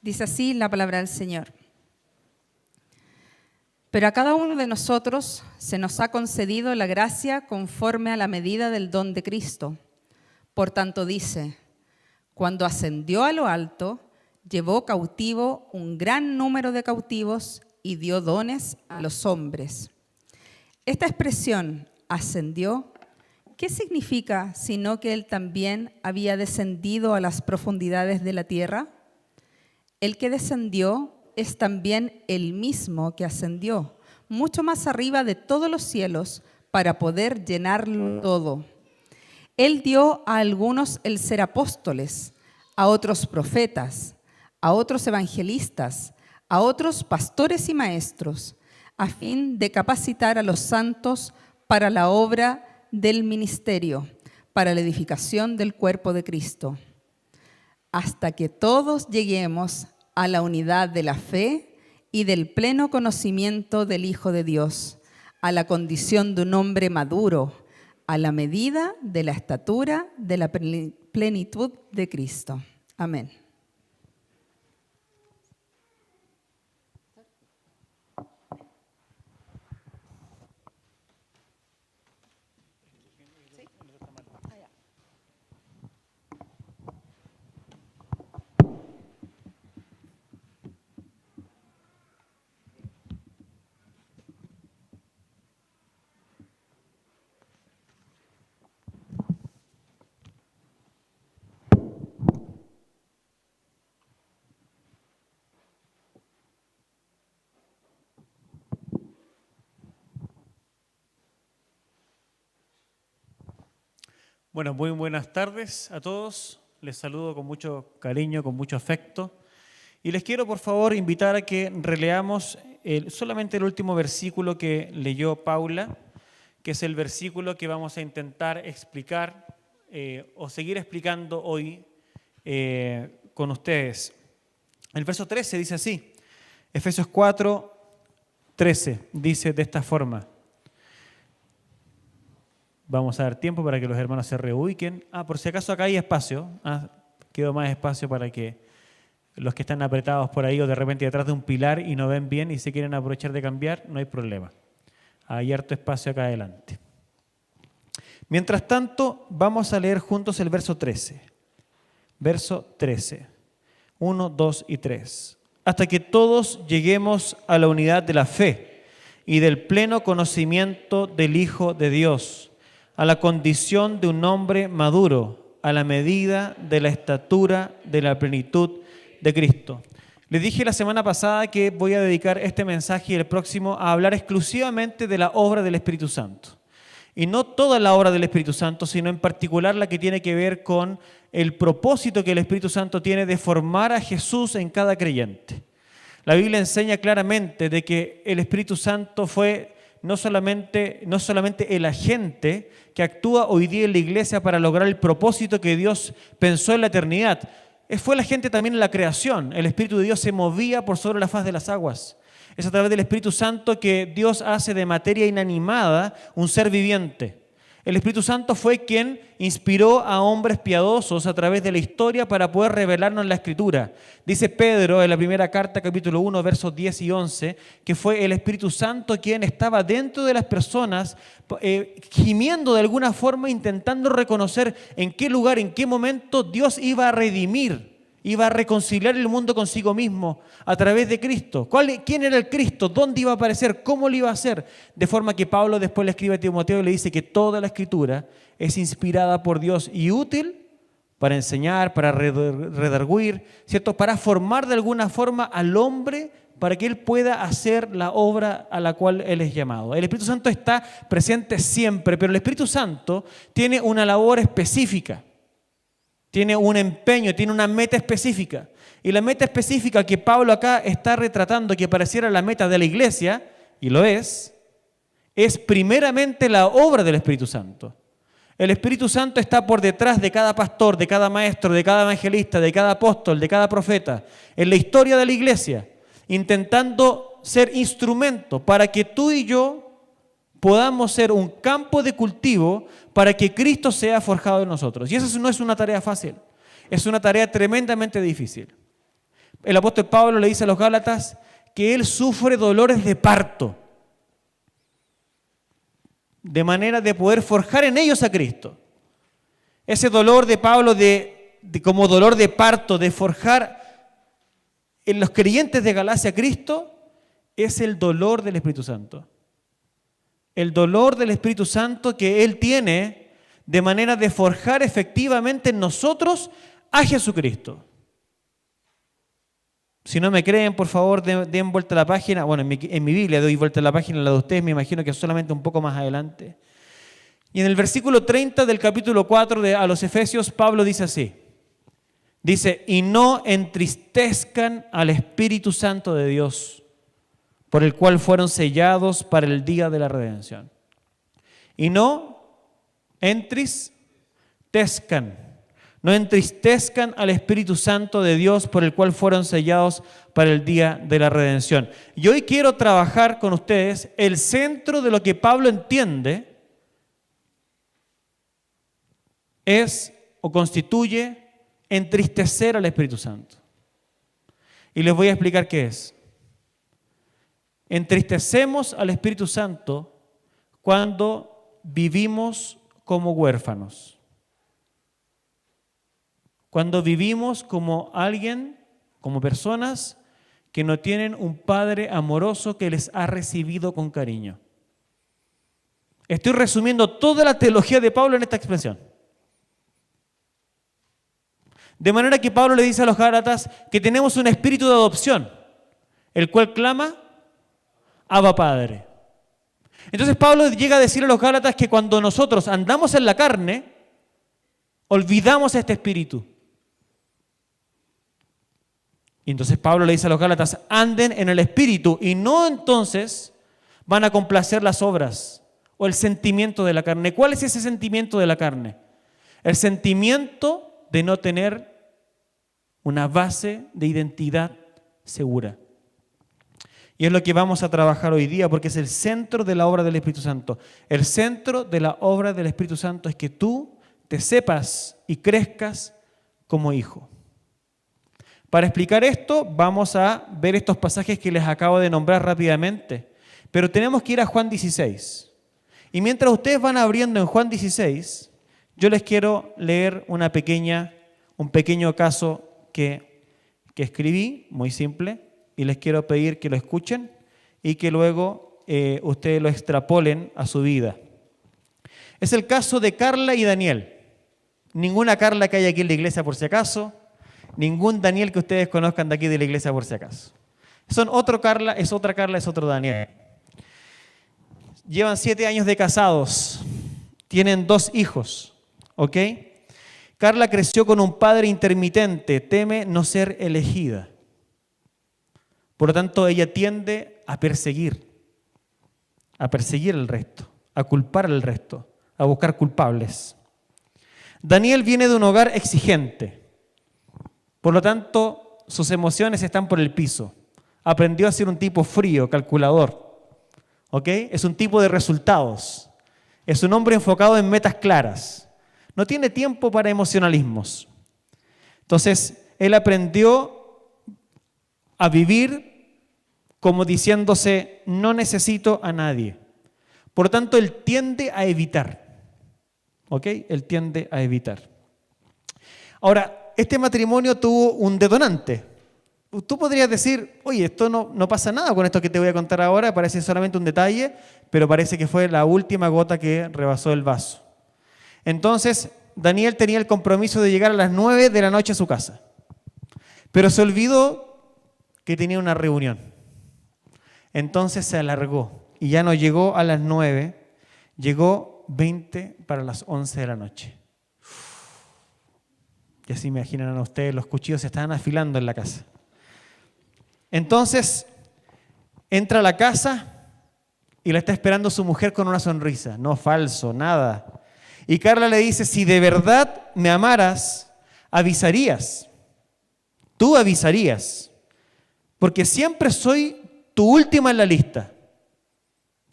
Dice así la palabra del Señor. Pero a cada uno de nosotros se nos ha concedido la gracia conforme a la medida del don de Cristo. Por tanto dice, cuando ascendió a lo alto, llevó cautivo un gran número de cautivos y dio dones a los hombres. Esta expresión, ascendió, ¿qué significa sino que él también había descendido a las profundidades de la tierra? El que descendió es también el mismo que ascendió, mucho más arriba de todos los cielos, para poder llenarlo todo. Él dio a algunos el ser apóstoles, a otros profetas, a otros evangelistas, a otros pastores y maestros, a fin de capacitar a los santos para la obra del ministerio, para la edificación del cuerpo de Cristo, hasta que todos lleguemos a la unidad de la fe y del pleno conocimiento del Hijo de Dios, a la condición de un hombre maduro, a la medida de la estatura de la plenitud de Cristo. Amén. Bueno, muy buenas tardes a todos. Les saludo con mucho cariño, con mucho afecto. Y les quiero, por favor, invitar a que releamos solamente el último versículo que leyó Paula, que es el versículo que vamos a intentar explicar o seguir explicando hoy con ustedes. El verso 13 dice así, Efesios 4, 13, dice de esta forma. Vamos a dar tiempo para que los hermanos se reubiquen. Por si acaso acá hay espacio. Quedó más espacio para que los que están apretados por ahí o de repente detrás de un pilar y no ven bien y se quieren aprovechar de cambiar, no hay problema. Hay harto espacio acá adelante. Mientras tanto, vamos a leer juntos el verso 13. Verso 13. 1, 2 y 3. Hasta que todos lleguemos a la unidad de la fe y del pleno conocimiento del Hijo de Dios, a la condición de un hombre maduro, a la medida de la estatura de la plenitud de Cristo. Les dije la semana pasada que voy a dedicar este mensaje y el próximo a hablar exclusivamente de la obra del Espíritu Santo. Y no toda la obra del Espíritu Santo, sino en particular la que tiene que ver con el propósito que el Espíritu Santo tiene de formar a Jesús en cada creyente. La Biblia enseña claramente de que el Espíritu Santo fue no solamente el agente que actúa hoy día en la iglesia para lograr el propósito que Dios pensó en la eternidad. Fue el agente también en la creación. El Espíritu de Dios se movía por sobre la faz de las aguas. Es a través del Espíritu Santo que Dios hace de materia inanimada un ser viviente. El Espíritu Santo fue quien inspiró a hombres piadosos a través de la historia para poder revelarnos la Escritura. Dice Pedro en la primera carta, capítulo 1, versos 10 y 11, que fue el Espíritu Santo quien estaba dentro de las personas, gimiendo de alguna forma, intentando reconocer en qué lugar, en qué momento Dios iba a redimir, iba a reconciliar el mundo consigo mismo a través de Cristo. ¿Quién era el Cristo? ¿Dónde iba a aparecer? ¿Cómo lo iba a hacer? De forma que Pablo después le escribe a Timoteo y le dice que toda la Escritura es inspirada por Dios y útil para enseñar, para redarguir, ¿cierto? Para formar de alguna forma al hombre para que él pueda hacer la obra a la cual él es llamado. El Espíritu Santo está presente siempre, pero el Espíritu Santo tiene una labor específica. Tiene un empeño, tiene una meta específica. Y la meta específica que Pablo acá está retratando, que pareciera la meta de la iglesia, y lo es primeramente la obra del Espíritu Santo. El Espíritu Santo está por detrás de cada pastor, de cada maestro, de cada evangelista, de cada apóstol, de cada profeta, en la historia de la iglesia, intentando ser instrumento para que tú y yo podamos ser un campo de cultivo para que Cristo sea forjado en nosotros. Y esa no es una tarea fácil, es una tarea tremendamente difícil. el apóstol Pablo le dice a los Gálatas que él sufre dolores de parto, de manera de poder forjar en ellos a Cristo. Ese dolor de Pablo como dolor de parto, de forjar en los creyentes de Galacia a Cristo, es el dolor del Espíritu Santo. El dolor del Espíritu Santo que Él tiene de manera de forjar efectivamente en nosotros a Jesucristo. Si no me creen, por favor, den vuelta a la página. Bueno, en mi Biblia doy vuelta a la página, la de ustedes me imagino que solamente un poco más adelante. Y en el versículo 30 del capítulo 4 a los Efesios, Pablo dice así. Dice, y no entristezcan al Espíritu Santo de Dios, por el cual fueron sellados para el día de la redención. Y no entristezcan al Espíritu Santo de Dios, por el cual fueron sellados para el día de la redención. Y hoy quiero trabajar con ustedes el centro de lo que Pablo entiende es o constituye entristecer al Espíritu Santo. Y les voy a explicar qué es. Entristecemos al Espíritu Santo cuando vivimos como huérfanos. Cuando vivimos como alguien, como personas que no tienen un Padre amoroso que les ha recibido con cariño. Estoy resumiendo toda la teología de Pablo en esta expresión. De manera que Pablo le dice a los Gálatas que tenemos un espíritu de adopción, el cual clama, Abba Padre. Entonces Pablo llega a decir a los Gálatas que cuando nosotros andamos en la carne, olvidamos este espíritu. Y entonces Pablo le dice a los Gálatas, anden en el espíritu y no entonces van a complacer las obras o el sentimiento de la carne. ¿Cuál es ese sentimiento de la carne? El sentimiento de no tener una base de identidad segura. Y es lo que vamos a trabajar hoy día porque es el centro de la obra del Espíritu Santo. El centro de la obra del Espíritu Santo es que tú te sepas y crezcas como hijo. Para explicar esto, vamos a ver estos pasajes que les acabo de nombrar rápidamente. Pero tenemos que ir a Juan 16. Y mientras ustedes van abriendo en Juan 16, yo les quiero leer un pequeño caso que escribí, muy simple, y les quiero pedir que lo escuchen y que luego ustedes lo extrapolen a su vida. Es el caso de Carla y Daniel. Ninguna Carla que haya aquí en la iglesia por si acaso, ningún Daniel que ustedes conozcan de aquí de la iglesia por si acaso. Son otro Carla, es otra Carla, es otro Daniel. Llevan 7 años de casados, tienen 2 hijos, ¿ok? Carla creció con un padre intermitente, teme no ser elegida. Por lo tanto, ella tiende a perseguir al resto, a culpar al resto, a buscar culpables. Daniel viene de un hogar exigente. Por lo tanto, sus emociones están por el piso. Aprendió a ser un tipo frío, calculador. ¿Ok? Es un tipo de resultados. Es un hombre enfocado en metas claras. No tiene tiempo para emocionalismos. Entonces, él aprendió a vivir como diciéndose, no necesito a nadie. Por lo tanto, él tiende a evitar. ¿Ok? Él tiende a evitar. Ahora, este matrimonio tuvo un detonante. Tú podrías decir, oye, esto no pasa nada con esto que te voy a contar ahora, parece solamente un detalle, pero parece que fue la última gota que rebasó el vaso. Entonces, Daniel tenía el compromiso de llegar a las 9 de la noche a su casa, pero se olvidó que tenía una reunión. Entonces se alargó y ya no llegó a las 9, llegó 20 para las 11 de la noche. Ya se imaginan a ustedes, los cuchillos se estaban afilando en la casa. Entonces, entra a la casa y la está esperando su mujer con una sonrisa. No, falso, nada. Y Carla le dice, si de verdad me amaras, avisarías. Tú avisarías. Porque siempre soy tu última en la lista.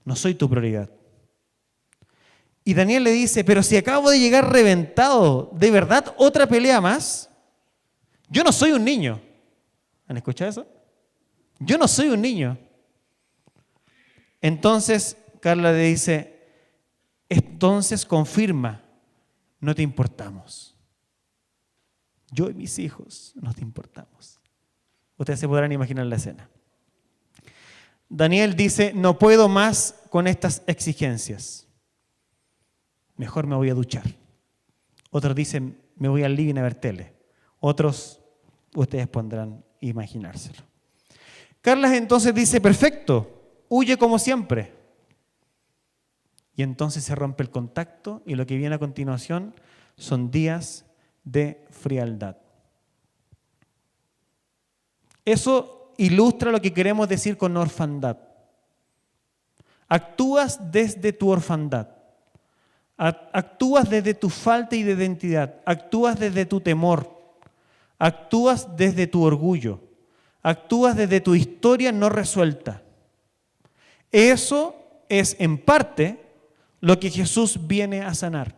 No soy tu prioridad. Y Daniel le dice, pero si acabo de llegar reventado, ¿de verdad otra pelea más? Yo no soy un niño. ¿Han escuchado eso? Yo no soy un niño. Entonces Carla le dice, entonces confirma, no te importamos. Yo y mis hijos no te importamos. Ustedes se podrán imaginar la escena. Daniel dice, no puedo más con estas exigencias. Mejor me voy a duchar. Otros dicen, me voy al living a ver tele. Otros, ustedes podrán imaginárselo. Carla entonces dice, perfecto, huye como siempre. Y entonces se rompe el contacto y lo que viene a continuación son días de frialdad. Eso ilustra lo que queremos decir con orfandad. Actúas desde tu orfandad. Actúas desde tu falta de identidad. Actúas desde tu temor. Actúas desde tu orgullo. Actúas desde tu historia no resuelta. Eso es en parte lo que Jesús viene a sanar.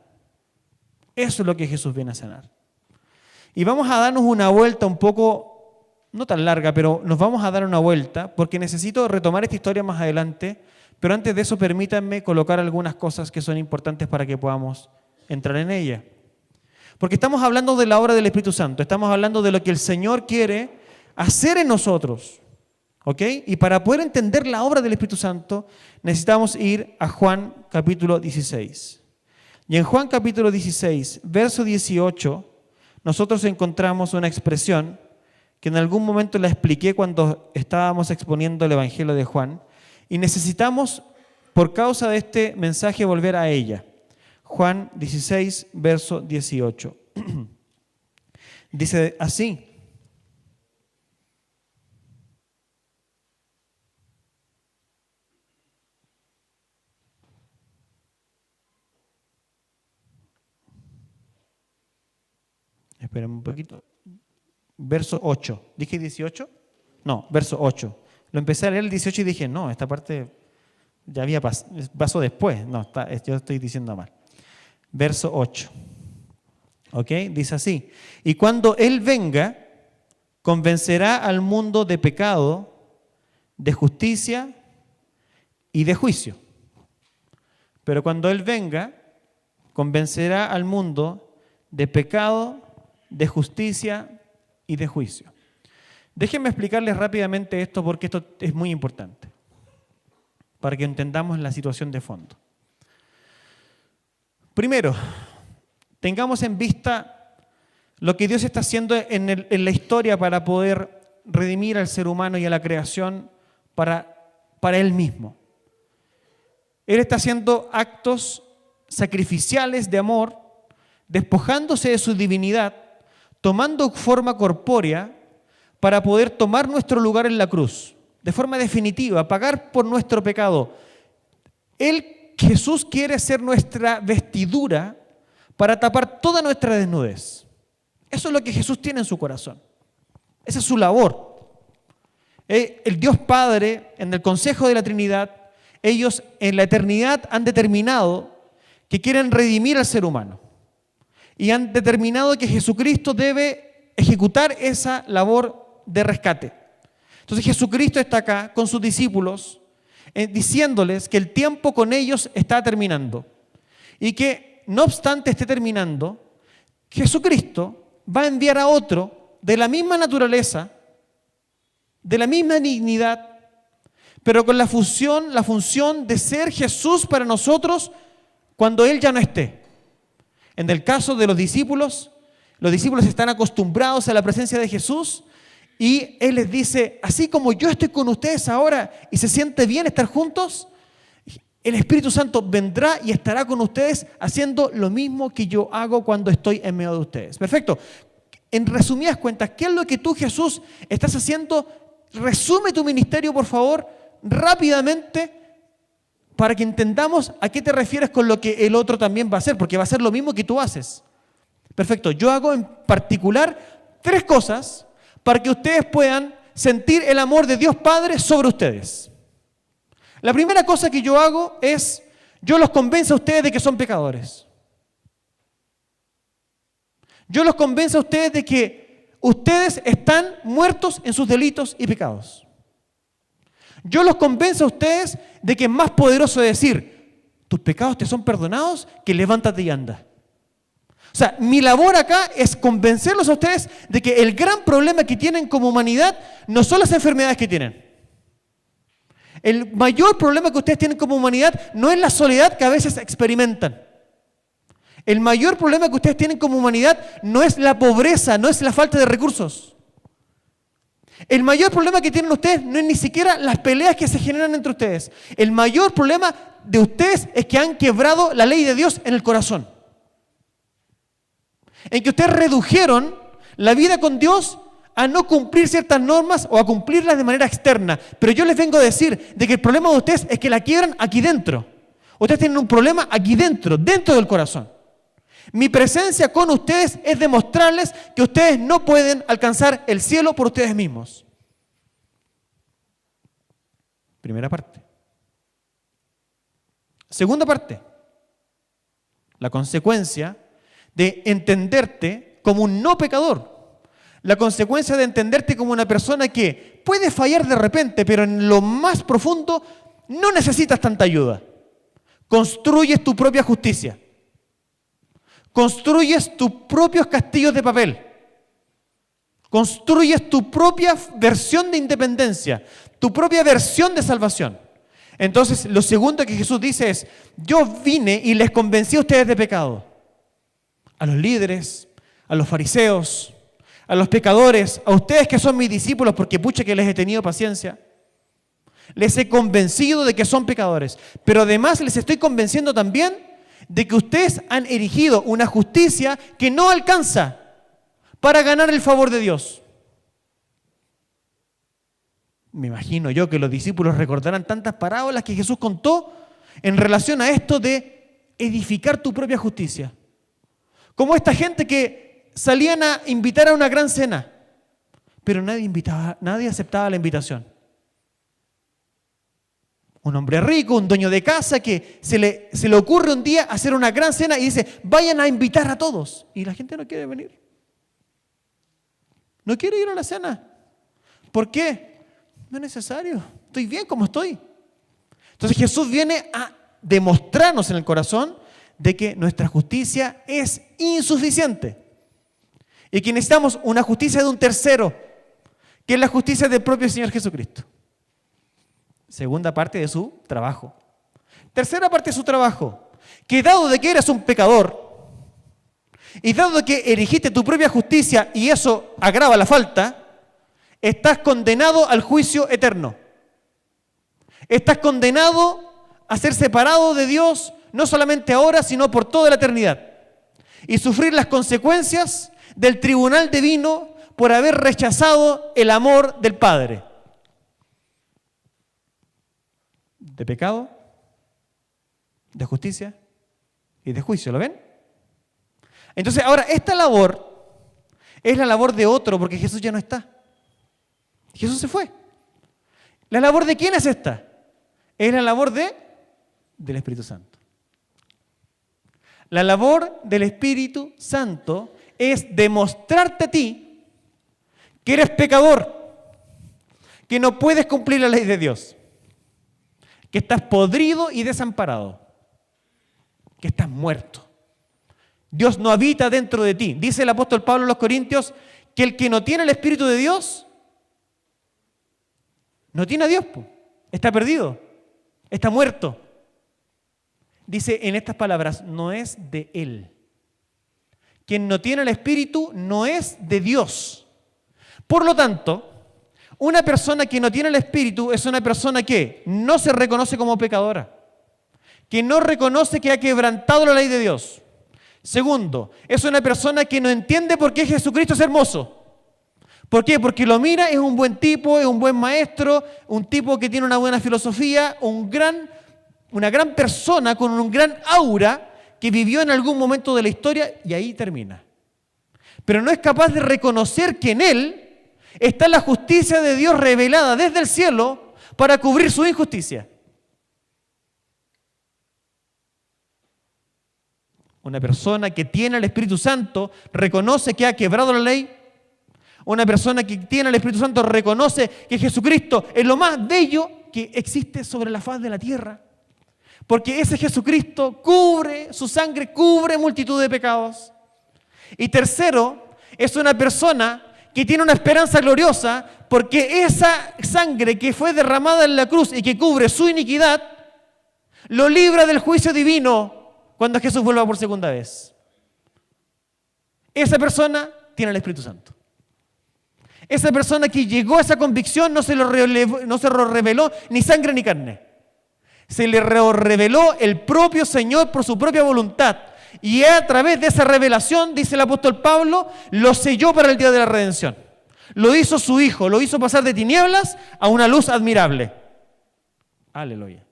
Eso es lo que Jesús viene a sanar. Y vamos a darnos una vuelta un poco, no tan larga, pero nos vamos a dar una vuelta porque necesito retomar esta historia más adelante, pero antes de eso permítanme colocar algunas cosas que son importantes para que podamos entrar en ella. Porque estamos hablando de la obra del Espíritu Santo, estamos hablando de lo que el Señor quiere hacer en nosotros. ¿Ok? Y para poder entender la obra del Espíritu Santo, necesitamos ir a Juan capítulo 16. Y en Juan capítulo 16, verso 18, nosotros encontramos una expresión que en algún momento la expliqué cuando estábamos exponiendo el Evangelio de Juan, y necesitamos, por causa de este mensaje, volver a ella. Juan 16, verso 18. Dice así. Esperen un poquito. Verso 8. ¿Dije 18? No, verso 8. Lo empecé a leer el 18 y dije, no, esta parte ya había pasó después. No, yo estoy diciendo mal. Verso 8. ¿Ok? Dice así. Y cuando Él venga, convencerá al mundo de pecado, de justicia y de juicio. Pero cuando Él venga, convencerá al mundo de pecado, de justicia y de juicio. Déjenme explicarles rápidamente esto porque esto es muy importante para que entendamos la situación de fondo. Primero, tengamos en vista lo que Dios está haciendo en la historia para poder redimir al ser humano y a la creación para Él mismo. Él está haciendo actos sacrificiales de amor, despojándose de su divinidad, tomando forma corpórea para poder tomar nuestro lugar en la cruz, de forma definitiva, pagar por nuestro pecado. Jesús quiere ser nuestra vestidura para tapar toda nuestra desnudez. Eso es lo que Jesús tiene en su corazón. Esa es su labor. El Dios Padre, en el consejo de la Trinidad, ellos en la eternidad han determinado que quieren redimir al ser humano. Y han determinado que Jesucristo debe ejecutar esa labor de rescate. Entonces Jesucristo está acá con sus discípulos diciéndoles que el tiempo con ellos está terminando y que no obstante esté terminando, Jesucristo va a enviar a otro de la misma naturaleza, de la misma dignidad, pero con la función de ser Jesús para nosotros cuando Él ya no esté. En el caso de los discípulos están acostumbrados a la presencia de Jesús y Él les dice, así como yo estoy con ustedes ahora y se siente bien estar juntos, el Espíritu Santo vendrá y estará con ustedes haciendo lo mismo que yo hago cuando estoy en medio de ustedes. Perfecto. En resumidas cuentas, ¿qué es lo que tú, Jesús, estás haciendo? Resume tu ministerio, por favor, rápidamente, para que entendamos a qué te refieres con lo que el otro también va a hacer, porque va a ser lo mismo que tú haces. Perfecto. Yo hago en particular 3 cosas para que ustedes puedan sentir el amor de Dios Padre sobre ustedes. La primera cosa que yo hago es, yo los convenzo a ustedes de que son pecadores. Yo los convenzo a ustedes de que ustedes están muertos en sus delitos y pecados. Yo los convenzo a ustedes de que es más poderoso decir, tus pecados te son perdonados, que levántate y anda. O sea, mi labor acá es convencerlos a ustedes de que el gran problema que tienen como humanidad no son las enfermedades que tienen. El mayor problema que ustedes tienen como humanidad no es la soledad que a veces experimentan. El mayor problema que ustedes tienen como humanidad no es la pobreza, no es la falta de recursos. El mayor problema que tienen ustedes no es ni siquiera las peleas que se generan entre ustedes. El mayor problema de ustedes es que han quebrado la ley de Dios en el corazón. En que ustedes redujeron la vida con Dios a no cumplir ciertas normas o a cumplirlas de manera externa. Pero yo les vengo a decir de que el problema de ustedes es que la quiebran aquí dentro. Ustedes tienen un problema aquí dentro del corazón. Mi presencia con ustedes es demostrarles que ustedes no pueden alcanzar el cielo por ustedes mismos. Primera parte. Segunda parte. La consecuencia de entenderte como un no pecador. La consecuencia de entenderte como una persona que puede fallar de repente, pero en lo más profundo no necesitas tanta ayuda. Construyes tu propia justicia. Construyes tus propios castillos de papel. Construyes tu propia versión de independencia, tu propia versión de salvación. Entonces, lo segundo que Jesús dice es, yo vine y les convencí a ustedes de pecado. A los líderes, a los fariseos, a los pecadores, a ustedes que son mis discípulos, porque pucha que les he tenido paciencia. Les he convencido de que son pecadores, pero además les estoy convenciendo también de que ustedes han erigido una justicia que no alcanza para ganar el favor de Dios. Me imagino yo que los discípulos recordarán tantas parábolas que Jesús contó en relación a esto de edificar tu propia justicia. Como esta gente que salían a invitar a una gran cena, pero nadie aceptaba la invitación. Un hombre rico, un dueño de casa que se le ocurre un día hacer una gran cena y dice, vayan a invitar a todos. Y la gente no quiere venir. No quiere ir a la cena. ¿Por qué? No es necesario. Estoy bien como estoy. Entonces Jesús viene a demostrarnos en el corazón de que nuestra justicia es insuficiente. Y que necesitamos una justicia de un tercero, que es la justicia del propio Señor Jesucristo. Segunda parte de su trabajo. Tercera parte de su trabajo, que dado de que eres un pecador, y dado de que erigiste tu propia justicia y eso agrava la falta, estás condenado al juicio eterno. Estás condenado a ser separado de Dios, no solamente ahora, sino por toda la eternidad. Y sufrir las consecuencias del tribunal divino por haber rechazado el amor del Padre. De pecado, de justicia y de juicio, ¿lo ven? Entonces ahora esta labor es la labor de otro porque Jesús ya no está. Jesús se fue. ¿La labor de quién es esta? Es la labor del Espíritu Santo. La labor del Espíritu Santo es demostrarte a ti que eres pecador, que no puedes cumplir la ley de Dios, que estás podrido y desamparado, que estás muerto. Dios no habita dentro de ti. Dice el apóstol Pablo a los Corintios que el que no tiene el Espíritu de Dios no tiene a Dios, está perdido, está muerto. Dice en estas palabras, no es de Él. Quien no tiene el Espíritu no es de Dios. Por lo tanto, una persona que no tiene el Espíritu es una persona que no se reconoce como pecadora, que no reconoce que ha quebrantado la ley de Dios. Segundo, es una persona que no entiende por qué Jesucristo es hermoso. ¿Por qué? Porque lo mira, es un buen tipo, es un buen maestro, un tipo que tiene una buena filosofía, una gran persona con un gran aura que vivió en algún momento de la historia y ahí termina. Pero no es capaz de reconocer que en él está la justicia de Dios revelada desde el cielo para cubrir su injusticia. Una persona que tiene el Espíritu Santo reconoce que ha quebrado la ley, Una persona que tiene el Espíritu Santo reconoce que Jesucristo es lo más bello que existe sobre la faz de la tierra. Porque ese Jesucristo su sangre cubre multitud de pecados. Y tercero, es una persona que tiene una esperanza gloriosa porque esa sangre que fue derramada en la cruz y que cubre su iniquidad, lo libra del juicio divino cuando Jesús vuelva por segunda vez. Esa persona tiene el Espíritu Santo. Esa persona que llegó a esa convicción no se lo reveló ni sangre ni carne. Se le reveló el propio Señor por su propia voluntad. Y a través de esa revelación, dice el apóstol Pablo, lo selló para el día de la redención. Lo hizo su Hijo, lo hizo pasar de tinieblas a una luz admirable. Aleluya.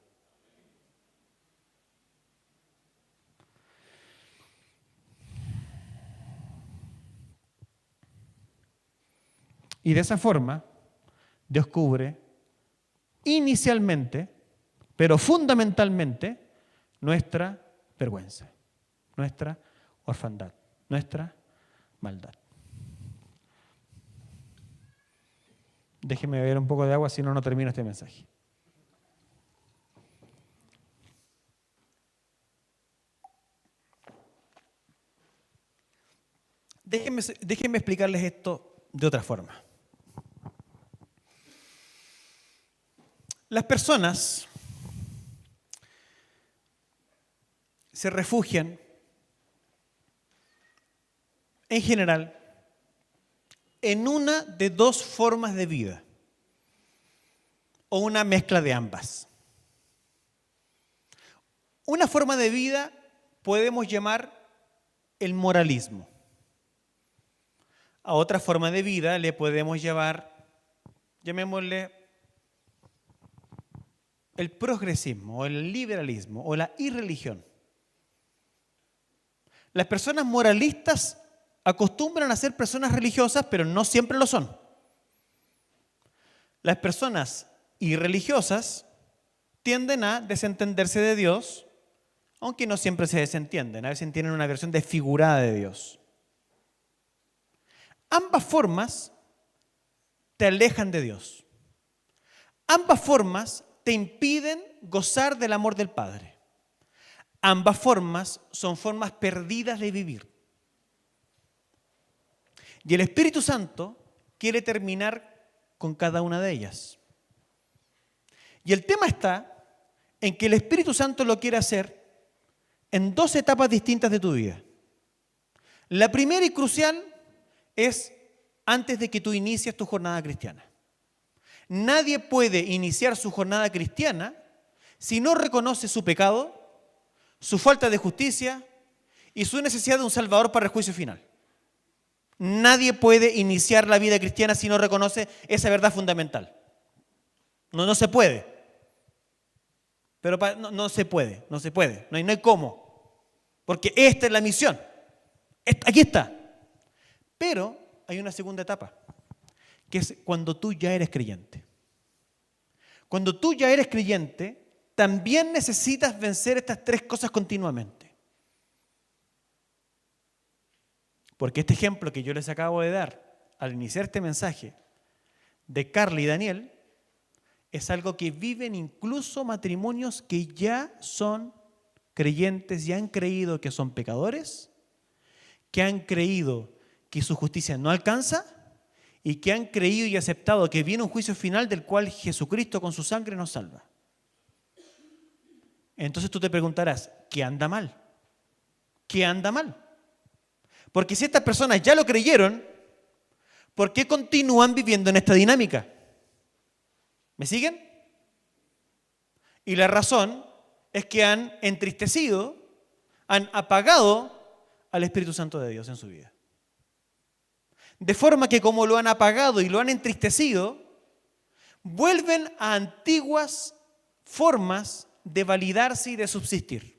Y de esa forma, Dios cubre inicialmente, pero fundamentalmente, nuestra vergüenza, nuestra orfandad, nuestra maldad. Déjeme beber un poco de agua, si no, no termino este mensaje. Déjenme explicarles esto de otra forma. Las personas se refugian, en general, en una de dos formas de vida, o una mezcla de ambas. Una forma de vida podemos llamar el moralismo. A otra forma de vida le podemos llamar, llamémosle, el progresismo, o el liberalismo, o la irreligión. Las personas moralistas acostumbran a ser personas religiosas, pero no siempre lo son. Las personas irreligiosas tienden a desentenderse de Dios, aunque no siempre se desentienden, a veces tienen una versión desfigurada de Dios. Ambas formas te alejan de Dios. Ambas formas te impiden gozar del amor del Padre. Ambas formas son formas perdidas de vivir. Y el Espíritu Santo quiere terminar con cada una de ellas. Y el tema está en que el Espíritu Santo lo quiere hacer en dos etapas distintas de tu vida. La primera y crucial es antes de que tú inicies tu jornada cristiana. Nadie puede iniciar su jornada cristiana si no reconoce su pecado, su falta de justicia y su necesidad de un Salvador para el juicio final. Nadie puede iniciar la vida cristiana si no reconoce esa verdad fundamental. No se puede. Pero no se puede, no hay cómo. Porque esta es la misión. Aquí está. Pero hay una segunda etapa, que es cuando tú ya eres creyente. Cuando tú ya eres creyente, también necesitas vencer estas tres cosas continuamente. Porque este ejemplo que yo les acabo de dar al iniciar este mensaje de Carla y Daniel es algo que viven incluso matrimonios que ya son creyentes y han creído que son pecadores, que han creído que su justicia no alcanza y que han creído y aceptado que viene un juicio final del cual Jesucristo con su sangre nos salva. Entonces tú te preguntarás, ¿qué anda mal? ¿Qué anda mal? Porque si estas personas ya lo creyeron, ¿por qué continúan viviendo en esta dinámica? ¿Me siguen? Y la razón es que han entristecido, han apagado al Espíritu Santo de Dios en su vida. De forma que como lo han apagado y lo han entristecido, vuelven a antiguas formas de validarse y de subsistir.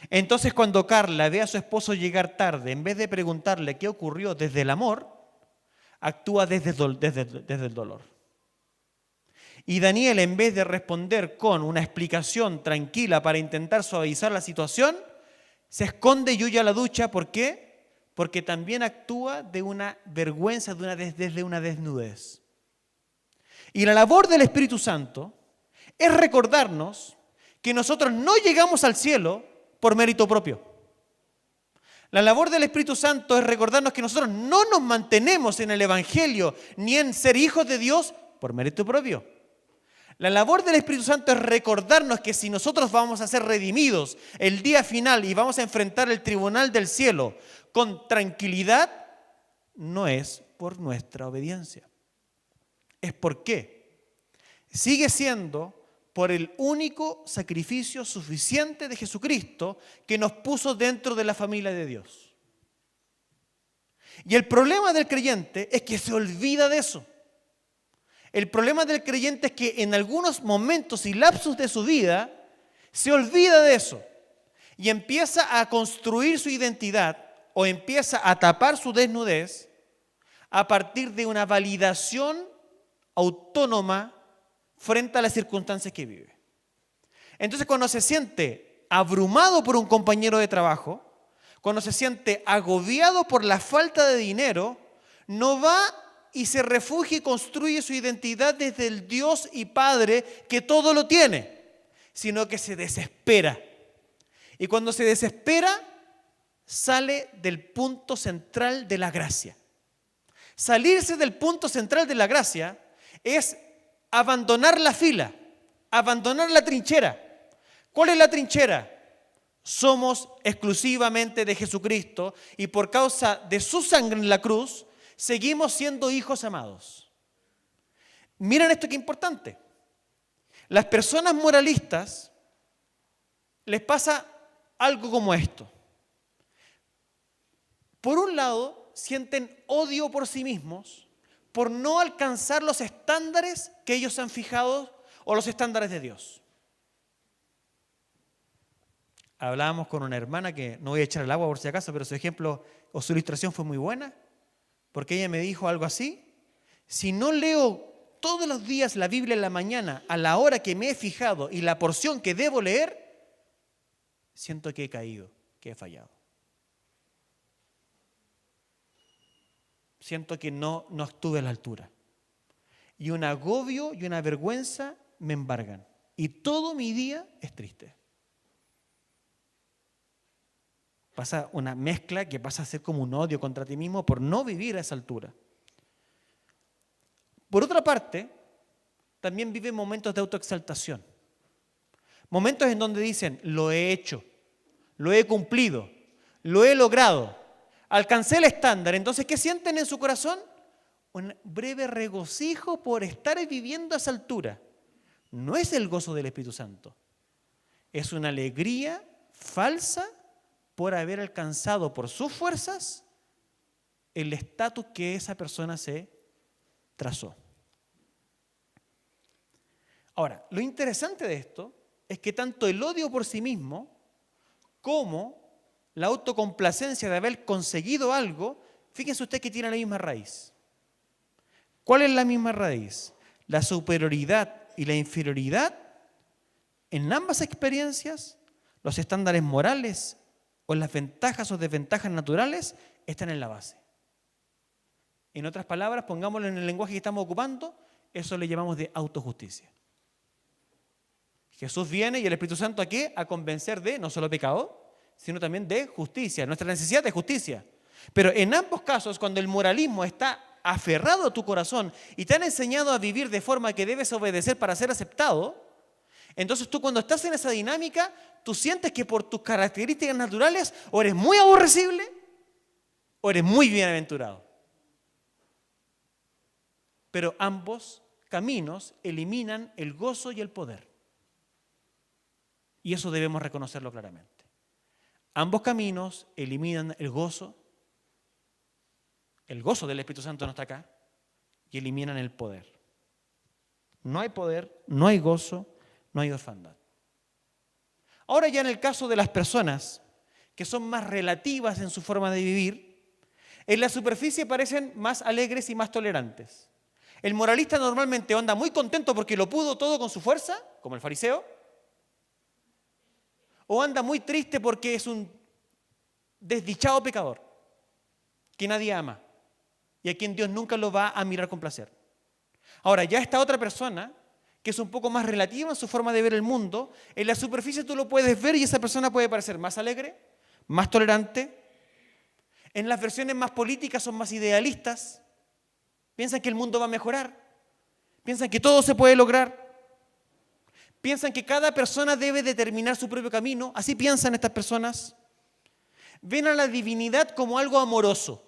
Entonces cuando Carla ve a su esposo llegar tarde, en vez de preguntarle qué ocurrió desde el amor, actúa desde el dolor. Y Daniel, en vez de responder con una explicación tranquila para intentar suavizar la situación, se esconde y huye a la ducha. ¿Por qué? porque también actúa de una vergüenza, desde una desnudez. Y la labor del Espíritu Santo es recordarnos que nosotros no llegamos al cielo por mérito propio. La labor del Espíritu Santo es recordarnos que nosotros no nos mantenemos en el Evangelio ni en ser hijos de Dios por mérito propio. La labor del Espíritu Santo es recordarnos que si nosotros vamos a ser redimidos el día final y vamos a enfrentar el tribunal del cielo con tranquilidad, no es por nuestra obediencia. ¿Es por qué? Sigue siendo por el único sacrificio suficiente de Jesucristo que nos puso dentro de la familia de Dios. Y el problema del creyente es que se olvida de eso. El problema del creyente es que en algunos momentos y lapsos de su vida se olvida de eso y empieza a construir su identidad o empieza a tapar su desnudez a partir de una validación autónoma frente a las circunstancias que vive. Entonces, cuando se siente abrumado por un compañero de trabajo, cuando se siente agobiado por la falta de dinero, no va y se refugia y construye su identidad desde el Dios y Padre que todo lo tiene, sino que se desespera. Y cuando se desespera, sale del punto central de la gracia. Salirse del punto central de la gracia es abandonar la fila, abandonar la trinchera. ¿Cuál es la trinchera? Somos exclusivamente de Jesucristo y por causa de su sangre en la cruz, seguimos siendo hijos amados. Miren esto que importante. Las personas moralistas les pasa algo como esto. Por un lado, sienten odio por sí mismos por no alcanzar los estándares que ellos han fijado o los estándares de Dios. Hablábamos con una hermana que no voy a echar el agua por si acaso, pero su ejemplo o su ilustración fue muy buena, porque ella me dijo algo así: si no leo todos los días la Biblia en la mañana a la hora que me he fijado y la porción que debo leer, siento que he caído, que he fallado. Siento que no estuve a la altura. Y un agobio y una vergüenza me embargan. Y todo mi día es triste. Pasa una mezcla que pasa a ser como un odio contra ti mismo por no vivir a esa altura. Por otra parte, también viven momentos de autoexaltación. Momentos en donde dicen, lo he hecho, lo he cumplido, lo he logrado. Alcancé el estándar. Entonces, ¿qué sienten en su corazón? Un breve regocijo por estar viviendo a esa altura. No es el gozo del Espíritu Santo. Es una alegría falsa por haber alcanzado por sus fuerzas el estatus que esa persona se trazó. Ahora, lo interesante de esto es que tanto el odio por sí mismo como la autocomplacencia de haber conseguido algo, fíjense usted que tiene la misma raíz. ¿Cuál es la misma raíz? La superioridad y la inferioridad en ambas experiencias, los estándares morales o las ventajas o desventajas naturales están en la base. En otras palabras, pongámoslo en el lenguaje que estamos ocupando, eso le llamamos de autojusticia. Jesús viene y el Espíritu Santo ¿a qué? A convencer de no solo pecado, sino también de justicia, nuestra necesidad de justicia. Pero en ambos casos, cuando el moralismo está aferrado a tu corazón y te han enseñado a vivir de forma que debes obedecer para ser aceptado, entonces tú cuando estás en esa dinámica, tú sientes que por tus características naturales o eres muy aborrecible o eres muy bienaventurado. Pero ambos caminos eliminan el gozo y el poder. Y eso debemos reconocerlo claramente. Ambos caminos eliminan el gozo del Espíritu Santo no está acá, y eliminan el poder. No hay poder, no hay gozo, no hay orfandad. Ahora ya en el caso de las personas que son más relativas en su forma de vivir, en la superficie parecen más alegres y más tolerantes. El moralista normalmente anda muy contento porque lo pudo todo con su fuerza, como el fariseo, o anda muy triste porque es un desdichado pecador. que nadie ama y a quien Dios nunca lo va a mirar con placer. Ahora, ya esta otra persona, que es un poco más relativa en su forma de ver el mundo, en la superficie tú lo puedes ver y esa persona puede parecer más alegre, más tolerante. En las versiones más políticas son más idealistas, piensan que el mundo va a mejorar, piensan que todo se puede lograr, piensan que cada persona debe determinar su propio camino, así piensan estas personas. Ven a la divinidad como algo amoroso.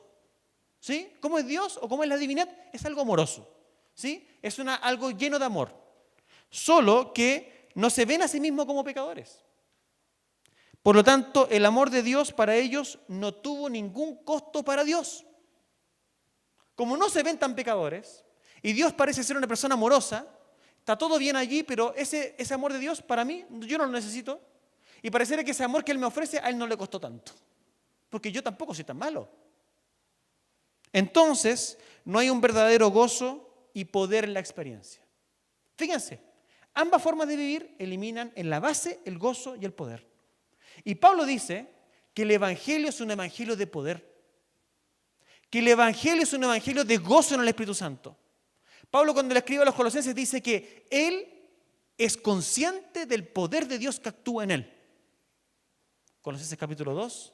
¿Sí? ¿Cómo es Dios o cómo es la divinidad? Es algo amoroso. ¿Sí? Es algo lleno de amor. Solo que no se ven a sí mismos como pecadores. Por lo tanto, el amor de Dios para ellos no tuvo ningún costo para Dios. Como no se ven tan pecadores, y Dios parece ser una persona amorosa, está todo bien allí, pero ese amor de Dios para mí, yo no lo necesito. Y pareciera que ese amor que Él me ofrece, a Él no le costó tanto. Porque yo tampoco soy tan malo. Entonces, no hay un verdadero gozo y poder en la experiencia. Fíjense, ambas formas de vivir eliminan en la base el gozo y el poder. Y Pablo dice que el Evangelio es un Evangelio de poder. Que el Evangelio es un Evangelio de gozo en el Espíritu Santo. Pablo, cuando le escribe a los Colosenses, dice que él es consciente del poder de Dios que actúa en él. Colosenses capítulo 2,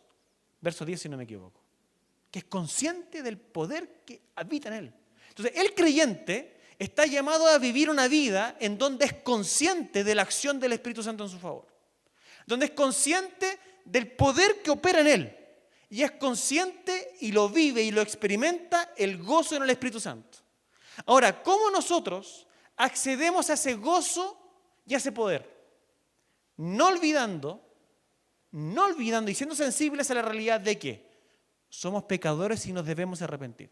verso 10, si no me equivoco. Que es consciente del poder que habita en él. Entonces, el creyente está llamado a vivir una vida en donde es consciente de la acción del Espíritu Santo en su favor. Donde es consciente del poder que opera en él. Y es consciente y lo vive y lo experimenta el gozo en el Espíritu Santo. Ahora, ¿cómo nosotros accedemos a ese gozo y a ese poder? No olvidando y siendo sensibles a la realidad de que somos pecadores y nos debemos arrepentir.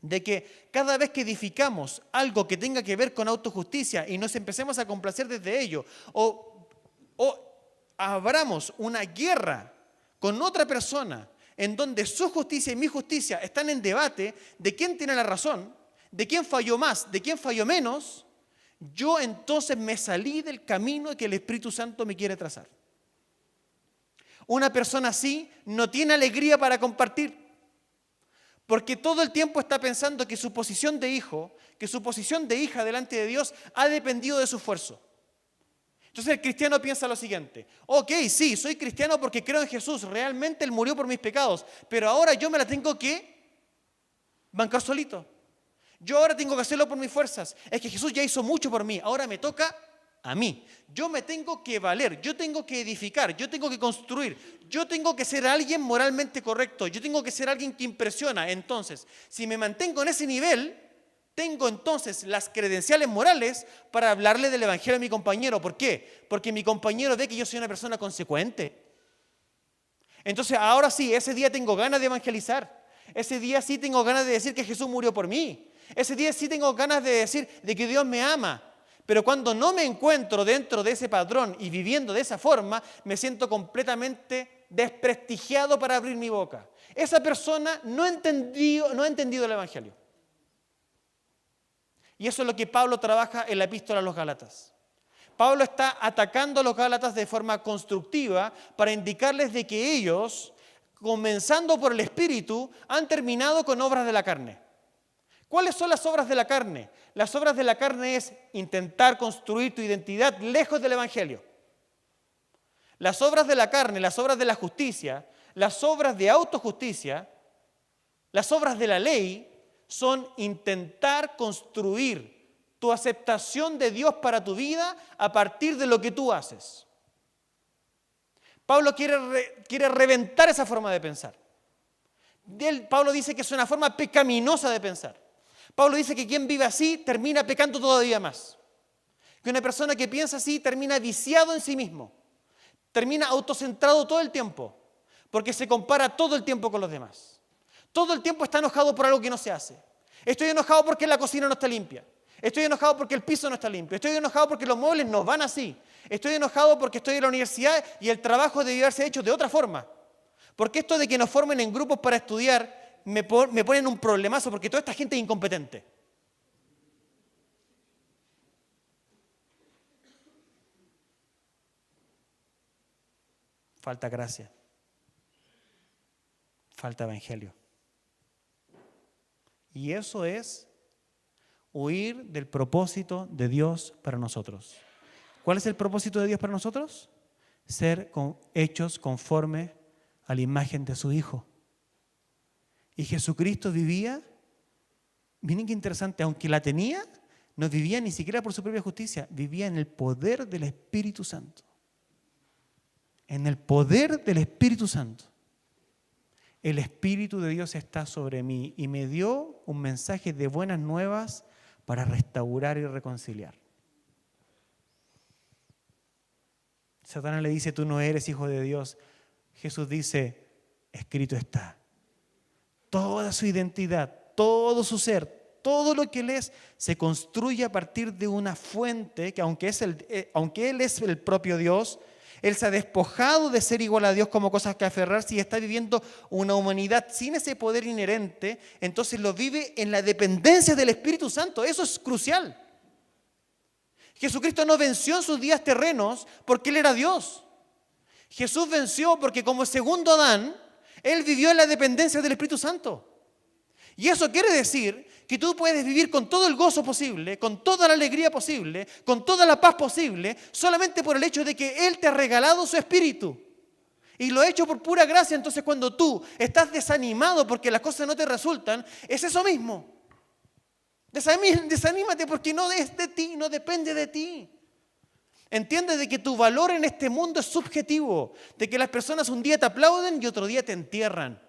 De que cada vez que edificamos algo que tenga que ver con autojusticia y nos empecemos a complacer desde ello, o abramos una guerra con otra persona en donde su justicia y mi justicia están en debate de quién tiene la razón, de quién falló más, de quién falló menos, yo entonces me salí del camino que el Espíritu Santo me quiere trazar. Una persona así no tiene alegría para compartir, porque todo el tiempo está pensando que su posición de hijo, que su posición de hija delante de Dios ha dependido de su esfuerzo. Entonces el cristiano piensa lo siguiente: ok, sí, soy cristiano porque creo en Jesús, realmente Él murió por mis pecados, pero ahora yo me la tengo que bancar solito. Yo ahora tengo que hacerlo por mis fuerzas. Es que Jesús ya hizo mucho por mí, ahora me toca a mí. Yo me tengo que valer, yo tengo que edificar, yo tengo que construir, yo tengo que ser alguien moralmente correcto, yo tengo que ser alguien que impresiona. Entonces, si me mantengo en ese nivel, tengo entonces las credenciales morales para hablarle del Evangelio a mi compañero. ¿Por qué? Porque mi compañero ve que yo soy una persona consecuente. Entonces, ahora sí, ese día tengo ganas de evangelizar. Ese día sí tengo ganas de decir que Jesús murió por mí. Ese día sí tengo ganas de decir de que Dios me ama. Pero cuando no me encuentro dentro de ese patrón y viviendo de esa forma, me siento completamente desprestigiado para abrir mi boca. Esa persona no ha entendido el Evangelio. Y eso es lo que Pablo trabaja en la epístola a los Gálatas. Pablo está atacando a los Gálatas de forma constructiva para indicarles de que ellos, comenzando por el Espíritu, han terminado con obras de la carne. ¿Cuáles son las obras de la carne? Las obras de la carne es intentar construir tu identidad lejos del Evangelio. Las obras de la carne, las obras de la justicia, las obras de autojusticia, las obras de la ley son intentar construir tu aceptación de Dios para tu vida a partir de lo que tú haces. Pablo quiere reventar esa forma de pensar. Pablo dice que es una forma pecaminosa de pensar. Pablo dice que quien vive así termina pecando todavía más. Que una persona que piensa así termina viciado en sí mismo. Termina autocentrado todo el tiempo. Porque se compara todo el tiempo con los demás. Todo el tiempo está enojado por algo que no se hace. Estoy enojado porque la cocina no está limpia. Estoy enojado porque el piso no está limpio. Estoy enojado porque los muebles no van así. Estoy enojado porque estoy en la universidad y el trabajo debe haberse hecho de otra forma. Porque esto de que nos formen en grupos para estudiar me ponen un problemazo porque toda esta gente es incompetente. Falta gracia. Falta evangelio. Y eso es huir del propósito de Dios para nosotros. ¿Cuál es el propósito de Dios para nosotros? Ser hechos conforme a la imagen de su Hijo. Y Jesucristo vivía, miren qué interesante, aunque la tenía, no vivía ni siquiera por su propia justicia, vivía en el poder del Espíritu Santo. En el poder del Espíritu Santo. El Espíritu de Dios está sobre mí y me dio un mensaje de buenas nuevas para restaurar y reconciliar. Satanás le dice, tú no eres hijo de Dios. Jesús dice, escrito está. Toda su identidad, todo su ser, todo lo que Él es, se construye a partir de una fuente que aunque Él es el propio Dios, Él se ha despojado de ser igual a Dios como cosas que aferrarse y está viviendo una humanidad sin ese poder inherente, entonces lo vive en la dependencia del Espíritu Santo. Eso es crucial. Jesucristo no venció en sus días terrenos porque Él era Dios. Jesús venció porque como segundo Adán, Él vivió en la dependencia del Espíritu Santo. Y eso quiere decir que tú puedes vivir con todo el gozo posible, con toda la alegría posible, con toda la paz posible, solamente por el hecho de que Él te ha regalado su Espíritu. Y lo ha hecho por pura gracia. Entonces cuando tú estás desanimado porque las cosas no te resultan, es eso mismo. Desanímate porque no es de ti, no depende de ti. Entiende de que tu valor en este mundo es subjetivo, de que las personas un día te aplauden y otro día te entierran.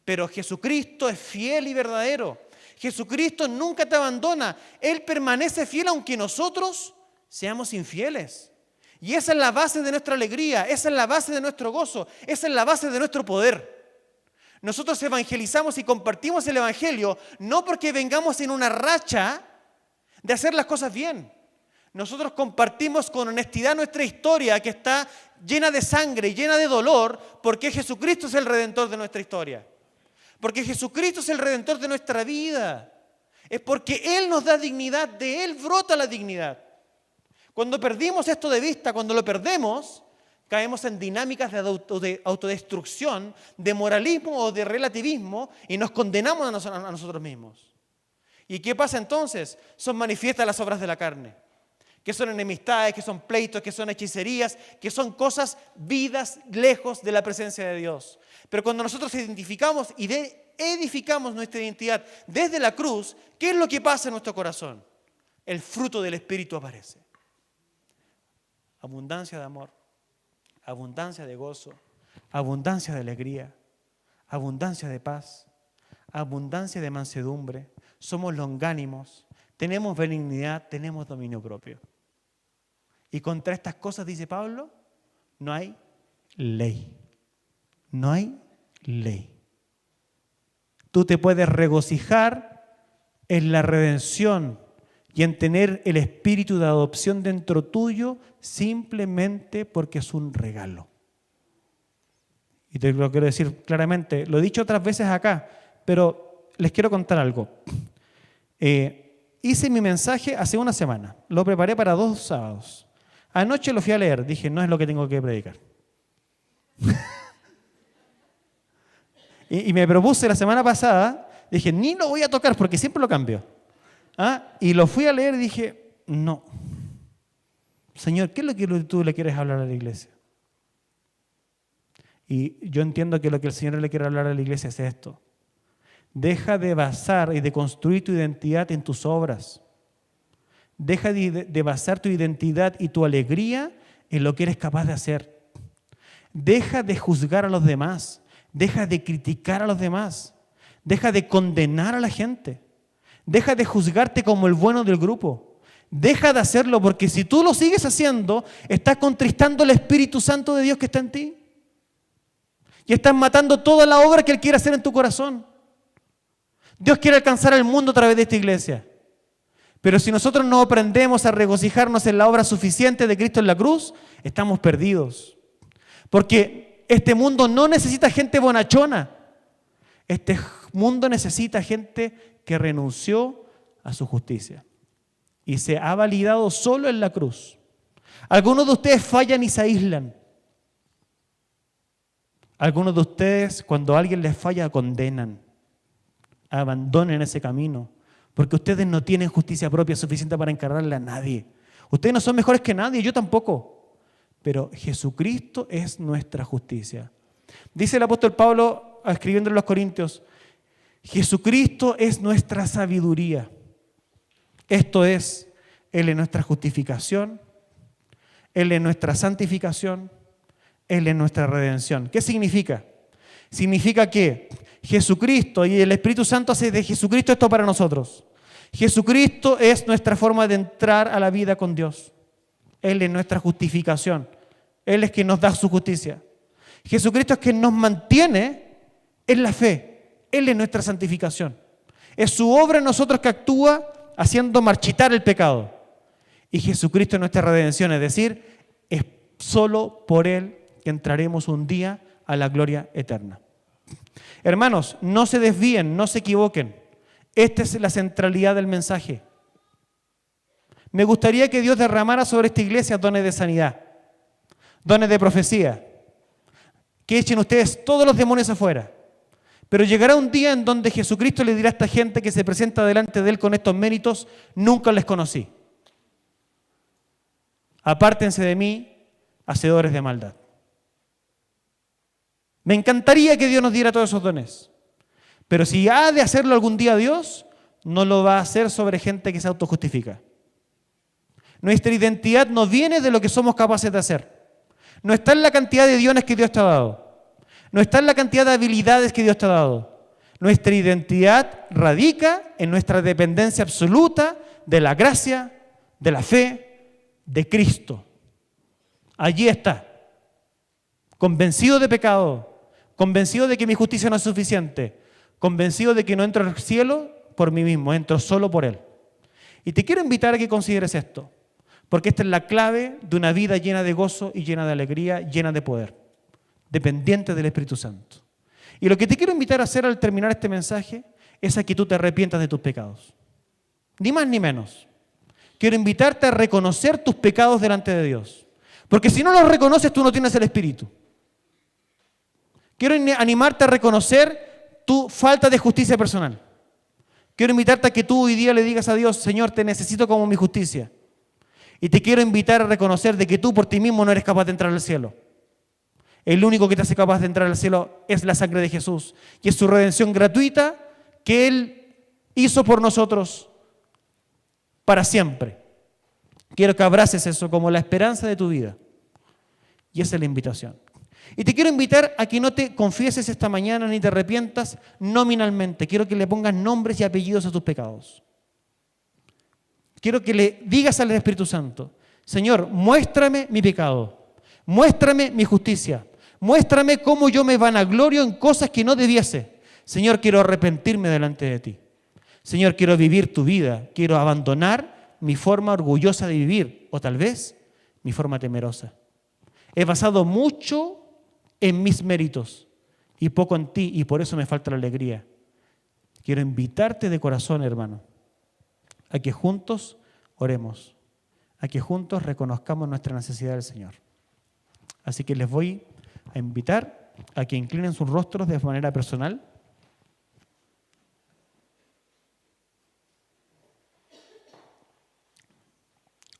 Pero Jesucristo es fiel y verdadero. Jesucristo nunca te abandona. Él permanece fiel aunque nosotros seamos infieles. Y esa es la base de nuestra alegría, esa es la base de nuestro gozo, esa es la base de nuestro poder. Nosotros evangelizamos y compartimos el Evangelio no porque vengamos en una racha de hacer las cosas bien. Nosotros compartimos con honestidad nuestra historia que está llena de sangre y llena de dolor porque Jesucristo es el redentor de nuestra historia. Porque Jesucristo es el redentor de nuestra vida. Es porque Él nos da dignidad, de Él brota la dignidad. Cuando perdimos esto de vista, cuando lo perdemos, caemos en dinámicas de autodestrucción, de moralismo o de relativismo y nos condenamos a nosotros mismos. ¿Y qué pasa entonces? Son manifiestas las obras de la carne, que son enemistades, que son pleitos, que son hechicerías, que son cosas, vidas lejos de la presencia de Dios. Pero cuando nosotros identificamos y edificamos nuestra identidad desde la cruz, ¿qué es lo que pasa en nuestro corazón? El fruto del Espíritu aparece. Abundancia de amor, abundancia de gozo, abundancia de alegría, abundancia de paz, abundancia de mansedumbre, somos longánimos, tenemos benignidad, tenemos dominio propio. Y contra estas cosas, dice Pablo, no hay ley. No hay ley. Tú te puedes regocijar en la redención y en tener el espíritu de adopción dentro tuyo simplemente porque es un regalo. Y te lo quiero decir claramente, lo he dicho otras veces acá, pero les quiero contar algo. Hice mi mensaje hace una semana, lo preparé para 2 sábados. Anoche lo fui a leer, dije, no es lo que tengo que predicar. y me propuse la semana pasada, dije, ni lo voy a tocar porque siempre lo cambio. Y lo fui a leer y dije, no. Señor, ¿qué es lo que tú le quieres hablar a la iglesia? Y yo entiendo que lo que el Señor le quiere hablar a la iglesia es esto. Deja de basar y de construir tu identidad en tus obras. Deja de basar tu identidad y tu alegría en lo que eres capaz de hacer. Deja de juzgar a los demás. Deja de criticar a los demás. Deja de condenar a la gente. Deja de juzgarte como el bueno del grupo. Deja de hacerlo porque si tú lo sigues haciendo, estás contristando el Espíritu Santo de Dios que está en ti. Y estás matando toda la obra que Él quiere hacer en tu corazón. Dios quiere alcanzar al mundo a través de esta iglesia. Pero si nosotros no aprendemos a regocijarnos en la obra suficiente de Cristo en la cruz, estamos perdidos. Porque este mundo no necesita gente bonachona. Este mundo necesita gente que renunció a su justicia y se ha validado solo en la cruz. Algunos de ustedes fallan y se aíslan. Algunos de ustedes, cuando alguien les falla, condenan. Abandonen ese camino, porque ustedes no tienen justicia propia suficiente para encargarle a nadie. Ustedes no son mejores que nadie, yo tampoco. Pero Jesucristo es nuestra justicia. Dice el apóstol Pablo, escribiendo en los Corintios, Jesucristo es nuestra sabiduría. Esto es, Él es nuestra justificación, Él es nuestra santificación, Él es nuestra redención. ¿Qué significa? Significa que Jesucristo y el Espíritu Santo hace de Jesucristo esto para nosotros. Jesucristo es nuestra forma de entrar a la vida con Dios. Él es nuestra justificación. Él es quien nos da su justicia. Jesucristo es quien nos mantiene en la fe. Él es nuestra santificación. Es su obra en nosotros que actúa haciendo marchitar el pecado. Y Jesucristo es nuestra redención, es decir, es solo por Él que entraremos un día a la gloria eterna. Hermanos, no se desvíen, no se equivoquen. Esta es la centralidad del mensaje. Me gustaría que Dios derramara sobre esta iglesia dones de sanidad, dones de profecía, que echen ustedes todos los demonios afuera. Pero llegará un día en donde Jesucristo le dirá a esta gente que se presenta delante de Él con estos méritos, nunca les conocí. Apártense de mí, hacedores de maldad. Me encantaría que Dios nos diera todos esos dones. Pero si ha de hacerlo algún día Dios, no lo va a hacer sobre gente que se autojustifica. Nuestra identidad no viene de lo que somos capaces de hacer. No está en la cantidad de dones que Dios te ha dado. No está en la cantidad de habilidades que Dios te ha dado. Nuestra identidad radica en nuestra dependencia absoluta de la gracia, de la fe, de Cristo. Allí está. Convencido de pecado, convencido de que mi justicia no es suficiente, convencido de que no entro al cielo por mí mismo, entro solo por Él. Y te quiero invitar a que consideres esto, porque esta es la clave de una vida llena de gozo y llena de alegría, llena de poder, dependiente del Espíritu Santo. Y lo que te quiero invitar a hacer al terminar este mensaje es a que tú te arrepientas de tus pecados. Ni más ni menos. Quiero invitarte a reconocer tus pecados delante de Dios. Porque si no los reconoces, tú no tienes el Espíritu. Quiero animarte a reconocer tu falta de justicia personal. Quiero invitarte a que tú hoy día le digas a Dios, Señor, te necesito como mi justicia. Y te quiero invitar a reconocer de que tú por ti mismo no eres capaz de entrar al cielo. El único que te hace capaz de entrar al cielo es la sangre de Jesús. Y es su redención gratuita que Él hizo por nosotros para siempre. Quiero que abraces eso como la esperanza de tu vida. Y esa es la invitación. Y te quiero invitar a que no te confieses esta mañana ni te arrepientas nominalmente. Quiero que le pongas nombres y apellidos a tus pecados. Quiero que le digas al Espíritu Santo, Señor, muéstrame mi pecado, muéstrame mi justicia, muéstrame cómo yo me vanaglorio en cosas que no debiese. Señor, quiero arrepentirme delante de ti. Señor, quiero vivir tu vida, quiero abandonar mi forma orgullosa de vivir, o tal vez mi forma temerosa. He basado mucho en mis méritos y poco en ti, y por eso me falta la alegría. Quiero invitarte de corazón, hermano, a que juntos oremos, a que juntos reconozcamos nuestra necesidad del Señor. Así que les voy a invitar a que inclinen sus rostros de manera personal.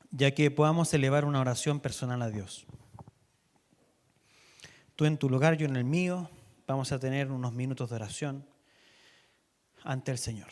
Ya que podamos elevar una oración personal a Dios. Tú en tu lugar, yo en el mío, vamos a tener unos minutos de oración ante el Señor.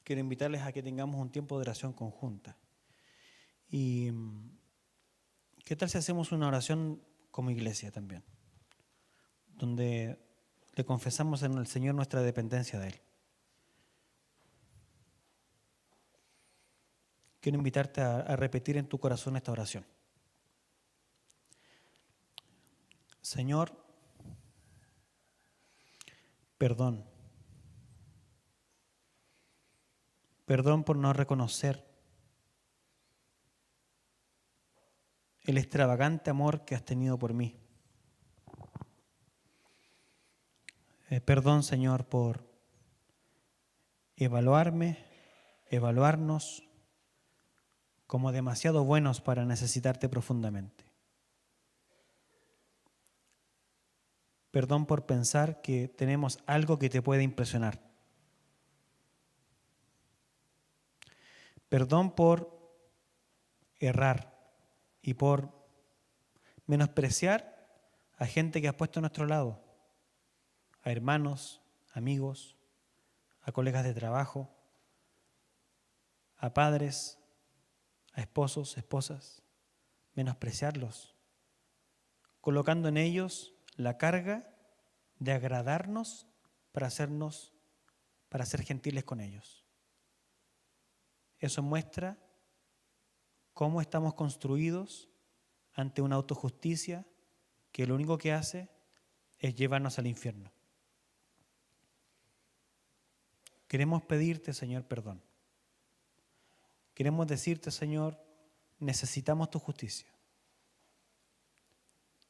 Quiero invitarles a que tengamos un tiempo de oración conjunta Y ¿qué tal si hacemos una oración como iglesia también? Donde le confesamos en el Señor nuestra dependencia de Él. Quiero invitarte a repetir en tu corazón esta oración. Señor, perdón. Perdón por no reconocer el extravagante amor que has tenido por mí. Perdón, Señor, por evaluarnos como demasiado buenos para necesitarte profundamente. Perdón por pensar que tenemos algo que te puede impresionar. Perdón por errar y por menospreciar a gente que has puesto a nuestro lado, a hermanos, amigos, a colegas de trabajo, a padres, a esposos, esposas, menospreciarlos, colocando en ellos la carga de agradarnos para ser gentiles con ellos. Eso muestra cómo estamos construidos ante una autojusticia que lo único que hace es llevarnos al infierno. Queremos pedirte, Señor, perdón. Queremos decirte, Señor, necesitamos tu justicia.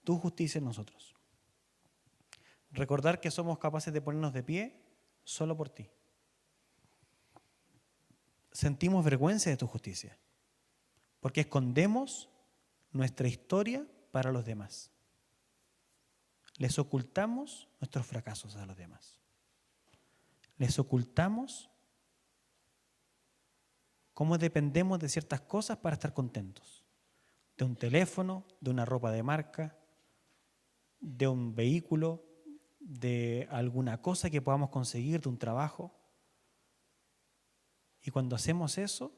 Tu justicia en nosotros. Recordar que somos capaces de ponernos de pie solo por ti. Sentimos vergüenza de tu justicia, porque escondemos nuestra historia para los demás. Les ocultamos nuestros fracasos a los demás. Les ocultamos cómo dependemos de ciertas cosas para estar contentos. De un teléfono, de una ropa de marca, de un vehículo, de alguna cosa que podamos conseguir, de un trabajo. Y cuando hacemos eso,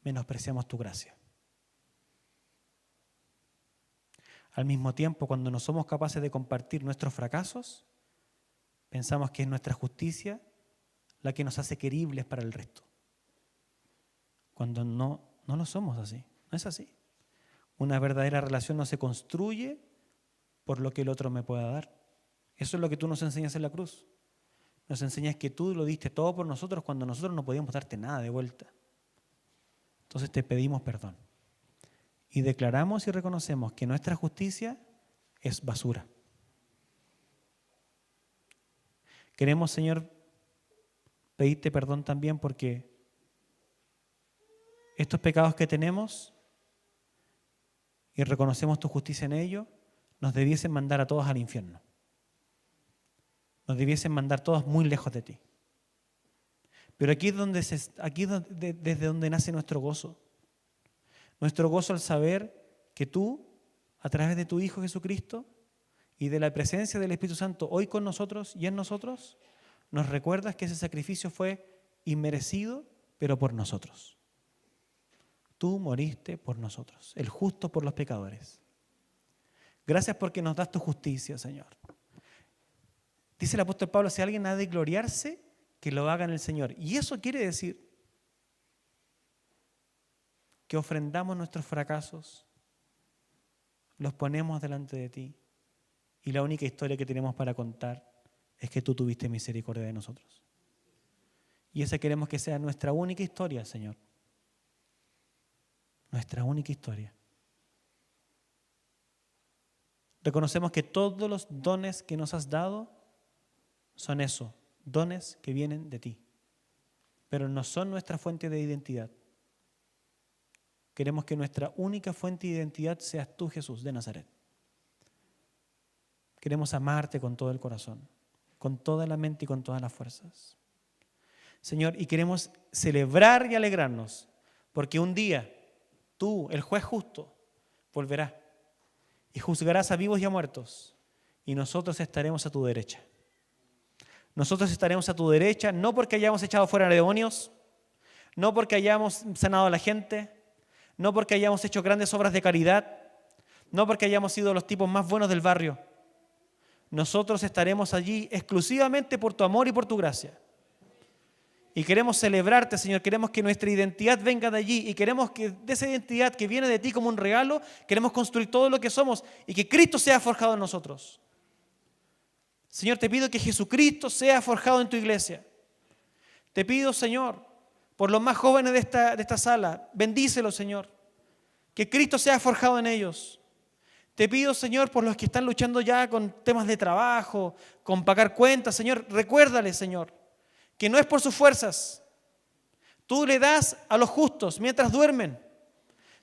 menospreciamos tu gracia. Al mismo tiempo, cuando no somos capaces de compartir nuestros fracasos, pensamos que es nuestra justicia la que nos hace queribles para el resto. Cuando no lo somos así, no es así. Una verdadera relación no se construye por lo que el otro me pueda dar. Eso es lo que tú nos enseñas en la cruz. Nos enseñas que tú lo diste todo por nosotros cuando nosotros no podíamos darte nada de vuelta. Entonces te pedimos perdón. Y declaramos y reconocemos que nuestra justicia es basura. Queremos, Señor, pedirte perdón también porque estos pecados que tenemos y reconocemos tu justicia en ello, nos debiesen mandar a todos al infierno. Nos debiesen mandar todos muy lejos de ti. Pero aquí es desde donde nace nuestro gozo. Nuestro gozo al saber que tú, a través de tu Hijo Jesucristo y de la presencia del Espíritu Santo hoy con nosotros y en nosotros, nos recuerdas que ese sacrificio fue inmerecido, pero por nosotros. Tú moriste por nosotros, el justo por los pecadores. Gracias porque nos das tu justicia, Señor. Dice el apóstol Pablo, si alguien ha de gloriarse, que lo haga en el Señor. Y eso quiere decir que ofrendamos nuestros fracasos, los ponemos delante de ti, y la única historia que tenemos para contar es que tú tuviste misericordia de nosotros. Y esa queremos que sea nuestra única historia, Señor. Nuestra única historia. Reconocemos que todos los dones que nos has dado son eso, dones que vienen de ti, pero no son nuestra fuente de identidad. Queremos que nuestra única fuente de identidad seas tú, Jesús de Nazaret. Queremos amarte con todo el corazón, con toda la mente y con todas las fuerzas. Señor, y queremos celebrar y alegrarnos, porque un día tú, el juez justo, volverás y juzgarás a vivos y a muertos, y nosotros estaremos a tu derecha. Nosotros estaremos a tu derecha, no porque hayamos echado fuera demonios, no porque hayamos sanado a la gente, no porque hayamos hecho grandes obras de caridad, no porque hayamos sido los tipos más buenos del barrio. Nosotros estaremos allí exclusivamente por tu amor y por tu gracia. Y queremos celebrarte, Señor, queremos que nuestra identidad venga de allí y queremos que de esa identidad que viene de ti como un regalo, queremos construir todo lo que somos y que Cristo sea forjado en nosotros. Señor, te pido que Jesucristo sea forjado en tu iglesia. Te pido, Señor, por los más jóvenes de esta sala, bendícelos, Señor, que Cristo sea forjado en ellos. Te pido, Señor, por los que están luchando ya con temas de trabajo, con pagar cuentas, Señor, recuérdales, Señor, que no es por sus fuerzas. Tú le das a los justos mientras duermen.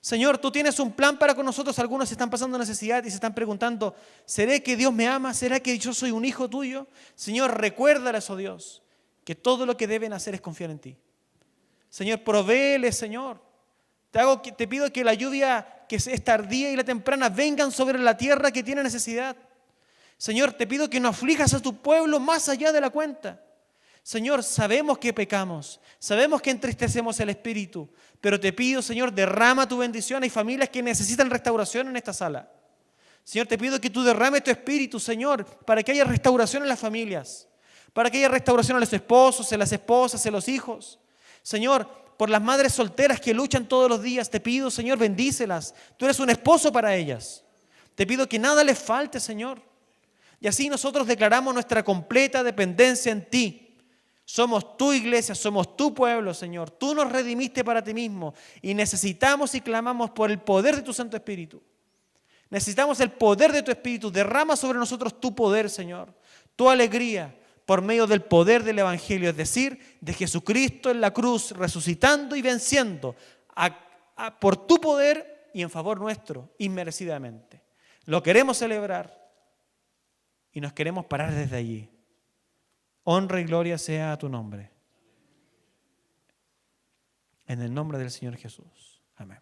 Señor, tú tienes un plan para con nosotros. Algunos están pasando necesidad y se están preguntando, ¿será que Dios me ama? ¿Será que yo soy un hijo tuyo? Señor, recuérdales, oh Dios, que todo lo que deben hacer es confiar en ti. Señor, provéeles, Señor. Te pido que la lluvia que es tardía y la temprana vengan sobre la tierra que tiene necesidad. Señor, te pido que no aflijas a tu pueblo más allá de la cuenta. Señor, sabemos que pecamos, sabemos que entristecemos el Espíritu, pero te pido, Señor, derrama tu bendición. Hay familias que necesitan restauración en esta sala. Señor, te pido que tú derrames tu Espíritu, Señor, para que haya restauración en las familias, para que haya restauración en los esposos, en las esposas, en los hijos. Señor, por las madres solteras que luchan todos los días, te pido, Señor, bendícelas. Tú eres un esposo para ellas. Te pido que nada les falte, Señor. Y así nosotros declaramos nuestra completa dependencia en ti. Somos tu iglesia, somos tu pueblo, Señor. Tú nos redimiste para ti mismo y necesitamos y clamamos por el poder de tu Santo Espíritu. Necesitamos el poder de tu Espíritu. Derrama sobre nosotros tu poder, Señor. Tu alegría por medio del poder del Evangelio, es decir, de Jesucristo en la cruz, resucitando y venciendo por tu poder y en favor nuestro, inmerecidamente. Lo queremos celebrar y nos queremos parar desde allí. Honra y gloria sea a tu nombre. En el nombre del Señor Jesús. Amén.